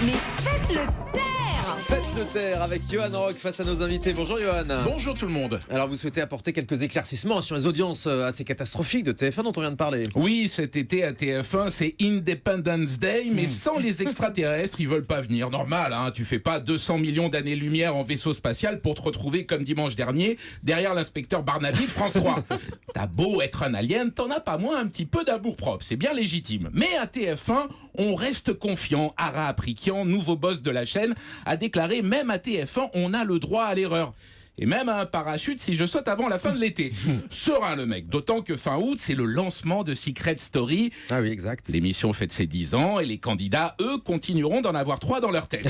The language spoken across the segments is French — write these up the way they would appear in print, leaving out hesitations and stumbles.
Mais faites le taire! Faites le taire avec Johan Rock face à nos invités. Bonjour Johan. Bonjour tout le monde. Alors vous souhaitez apporter quelques éclaircissements sur les audiences assez catastrophiques de TF1 dont on vient de parler. Oui, cet été à TF1, c'est Independence Day, mais sans les extraterrestres, ils veulent pas venir. Normal, hein, tu fais pas 200 millions d'années-lumière en vaisseau spatial pour te retrouver comme dimanche dernier derrière l'inspecteur Barnaby de France 3. T'as beau être un alien, t'en as pas moins un petit peu d'amour-propre, c'est bien légitime. Mais à TF1, on reste confiant. Ara Aprikian, nouveau boss de la chaîne, a déclaré même à TF1, on a le droit à l'erreur. Et même à un parachute si je saute avant la fin de l'été. Serein le mec, d'autant que fin août, c'est le lancement de Secret Story. Ah oui, exact. L'émission fête ses 10 ans et les candidats, eux, continueront d'en avoir 3 dans leur tête.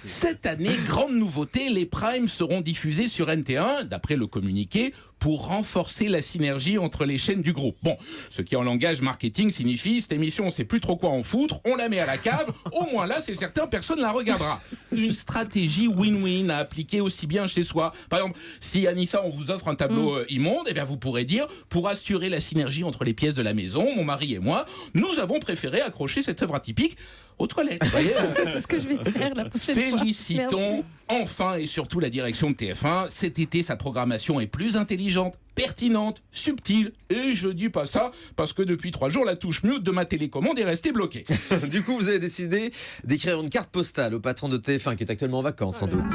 Cette année, grande nouveauté, les primes seront diffusés sur NT1, d'après le communiqué, pour renforcer la synergie entre les chaînes du groupe. Bon, ce qui en langage marketing signifie, cette émission on sait plus trop quoi en foutre, on la met à la cave, au moins là c'est certain, personne la regardera. Une stratégie win-win à appliquer aussi bien chez soi. Par exemple, si Anissa on vous offre un tableau immonde, eh bien vous pourrez dire, pour assurer la synergie entre les pièces de la maison, mon mari et moi, nous avons préféré accrocher cette œuvre atypique aux toilettes. Vous voyez, C'est ce que je vais faire la prochaine fois. félicitons enfin et surtout la direction de TF1. Cet été, sa programmation est plus intelligente, pertinente, subtile. Et je dis pas ça parce que depuis 3 jours, la touche mute de ma télécommande est restée bloquée. Du coup, vous avez décidé d'écrire une carte postale au patron de TF1 qui est actuellement en vacances sans doute.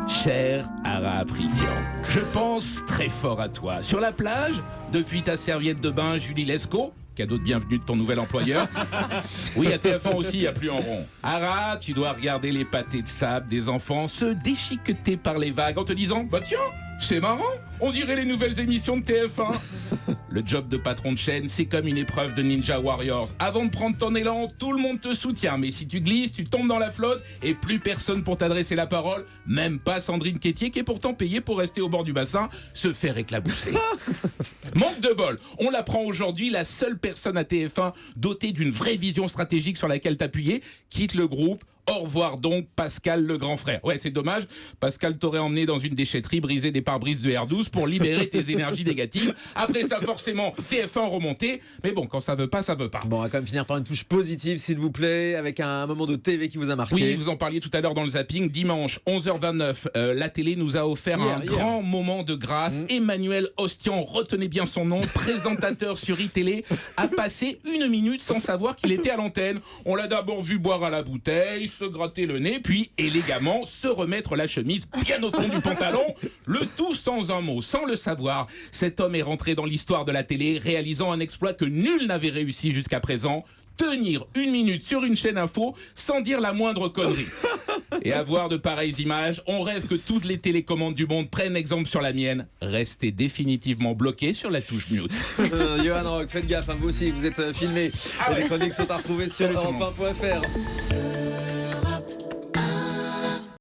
Cher Ara Aprikian, je pense très fort à toi. Sur la plage, depuis ta serviette de bain Julie Lescaut, cadeau de bienvenue de ton nouvel employeur. Oui, à TF1 aussi, il n'y a plus en rond. Ara, tu dois regarder les pâtés de sable des enfants se déchiqueter par les vagues en te disant « Bah tiens, c'est marrant, on dirait les nouvelles émissions de TF1 ». Le job de patron de chaîne, c'est comme une épreuve de Ninja Warriors. Avant de prendre ton élan, tout le monde te soutient. Mais si tu glisses, tu tombes dans la flotte et plus personne pour t'adresser la parole, même pas Sandrine Quétier qui est pourtant payée pour rester au bord du bassin, se faire éclabousser. Manque de bol, on l'apprend aujourd'hui, la seule personne à TF1 dotée d'une vraie vision stratégique sur laquelle t'appuyer quitte le groupe. Au revoir donc Pascal le grand frère. Ouais, c'est dommage, Pascal t'aurait emmené dans une déchetterie briser des pare-brises de R12 pour libérer tes énergies négatives. Après ça, forcément, TF1 remonté. Mais bon, quand ça veut pas, ça veut pas. Bon, on va quand même finir par une touche positive s'il vous plaît, avec un moment de TV qui vous a marqué. Oui, vous en parliez tout à l'heure dans le zapping. Dimanche, 11h29, la télé nous a offert un grand moment de grâce. Emmanuel Ostian, retenez bien son nom, présentateur sur iTélé, a passé 1 minute sans savoir qu'il était à l'antenne. On l'a d'abord vu boire à la bouteille, se gratter le nez, puis élégamment se remettre la chemise bien au fond du pantalon, le tout sans un mot, sans le savoir. Cet homme est rentré dans l'histoire de la télé, réalisant un exploit que nul n'avait réussi jusqu'à présent. Tenir 1 minute sur une chaîne info sans dire la moindre connerie. Et à voir de pareilles images, on rêve que toutes les télécommandes du monde prennent exemple sur la mienne. Restez définitivement bloqué sur la touche mute. Johan Rock, faites gaffe, hein, vous aussi, vous êtes filmé. Les chroniques sont à retrouver sur europe1.fr.